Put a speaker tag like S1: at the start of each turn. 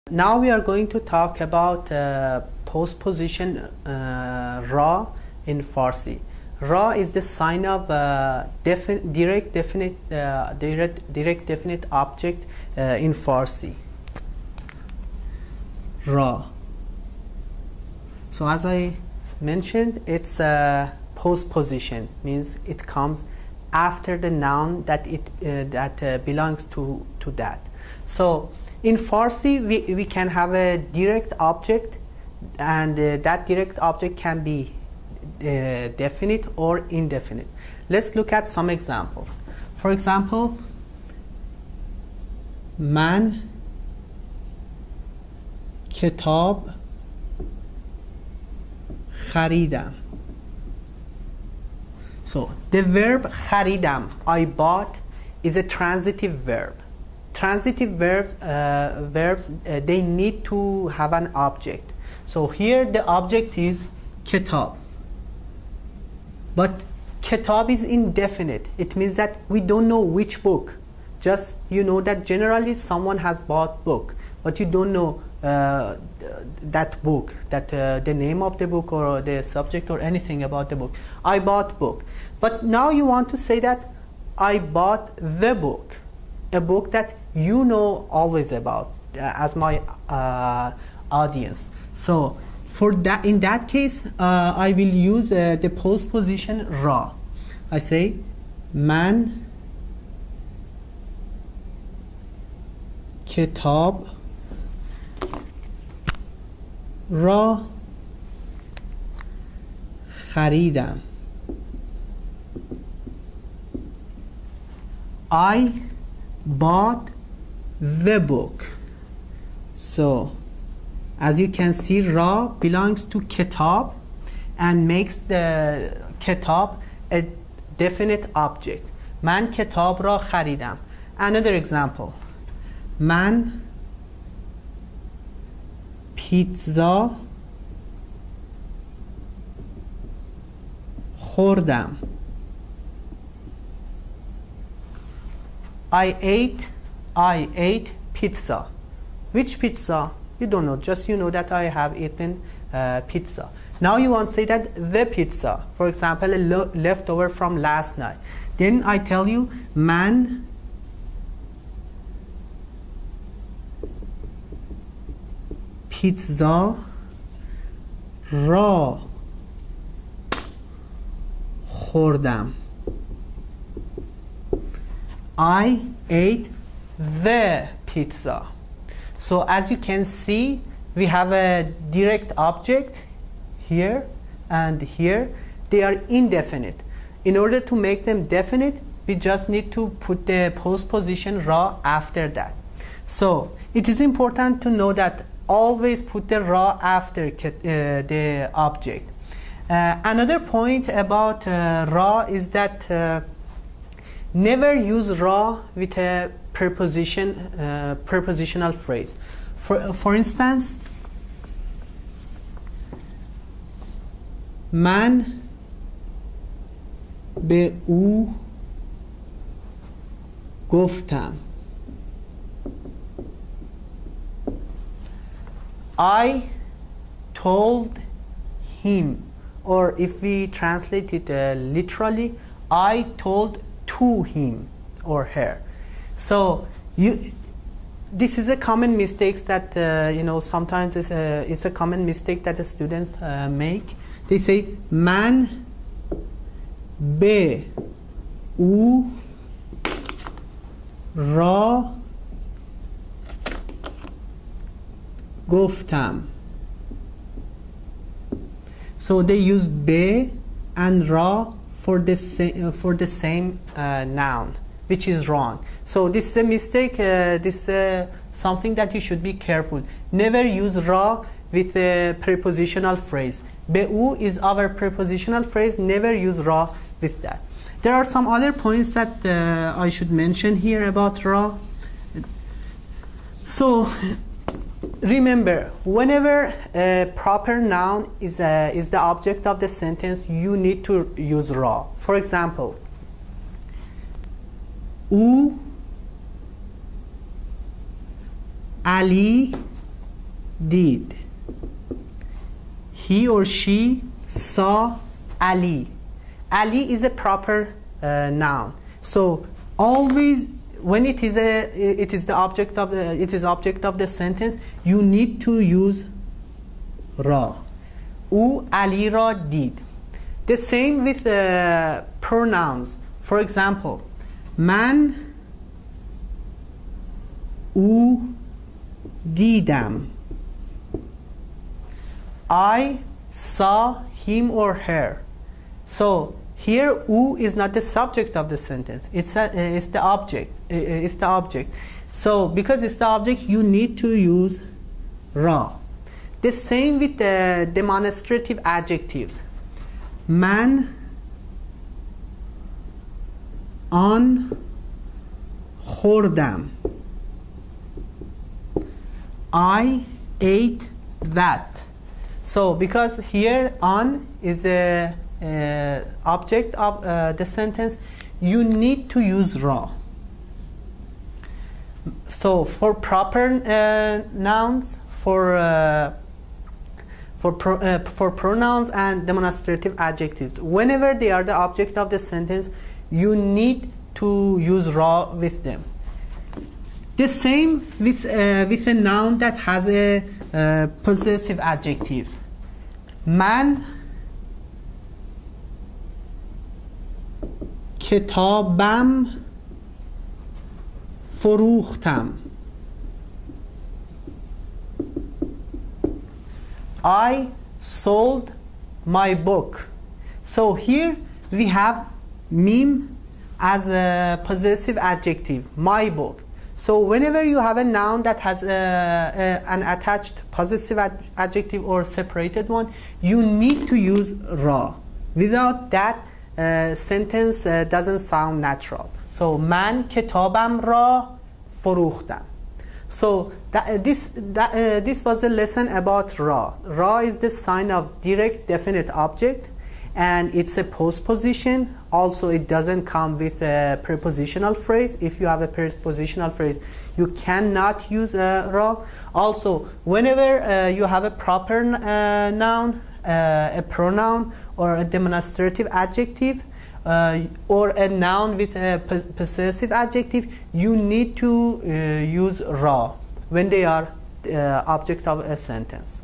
S1: Now we are going to talk about postposition ra in Farsi. Ra is the sign of direct definite object in Farsi. Ra. So as I mentioned, it's postposition, means it comes after the noun that belongs to that. So in Farsi, we can have a direct object, and that direct object can be definite or indefinite. Let's look at some examples. For example, من کتاب خریدم. So the verb خریدم, I bought, is a transitive verb. Transitive verbs they need to have an object. So here the object is kitab. But kitab is indefinite. It means that we don't know which book. Just you know that generally someone has bought book, but you don't know that book, that the name of the book or the subject or anything about the book. I bought book. But now you want to say that I bought the book, a book that you know always about as my audience. So for that, in that case, I will use the postposition ra. I say من کتاب را خریدم. I bought the book. So as you can see, ra belongs to kitab and makes the kitab a definite object. من کتاب را خریدم. Another example. من پیتزا خوردم. I ate pizza. Which pizza? You don't know, just you know that I have eaten pizza. Now you want to say that the pizza, for example, a leftover from last night. Then I tell you من پیتزا را خوردم. I ate the pizza. So as you can see, we have a direct object here and here. They are indefinite. In order to make them definite, we just need to put the postposition ra after that. So it is important to know that always put the ra after the object. Another point about ra is that never use ra with a prepositional phrase. For instance, من به او گفتم. I told him, or if we translate it literally, I told to him or her. So this is a common mistake that sometimes it's a common mistake that the students make. They say من به او را گفتم. So they use به and ra for the same noun, which is wrong. So this is a mistake. This is something that you should be careful. Never use ra with a prepositional phrase. به او is our prepositional phrase. Never use ra with that. There are some other points that I should mention here about ra. So remember, whenever a proper noun is the object of the sentence, you need to use ra. For example, او علی did. He or she saw Ali. Ali is a proper noun. So always when it is the object of the sentence, you need to use را. او علی را دید. The same with pronouns. For example, من او دیدم. I saw him or her. So here او is not the subject of the sentence. It's the object. It's the object. So because it's the object, you need to use را. The same with the demonstrative adjectives. من آن خوردم. I ate that. So because here on is the object of the sentence, you need to use ra. So for proper nouns, for pronouns and demonstrative adjectives, whenever they are the object of the sentence, you need to use ra with them. The same with a noun that has a possessive adjective. من کتابم فروختم. I sold my book. So here we have mim as a possessive adjective, my book. So whenever you have a noun that has an attached possessive adjective or separated one, you need to use ra. Without that, sentence doesn't sound natural. So من کتابم را فروختم. So this was a lesson about ra. Ra is the sign of direct definite object, and it's a postposition. Also, it doesn't come with a prepositional phrase. If you have a prepositional phrase, you cannot use ra. Also, whenever you have a proper noun, a pronoun, or a demonstrative adjective, or a noun with a possessive adjective, you need to use ra when they are object of a sentence.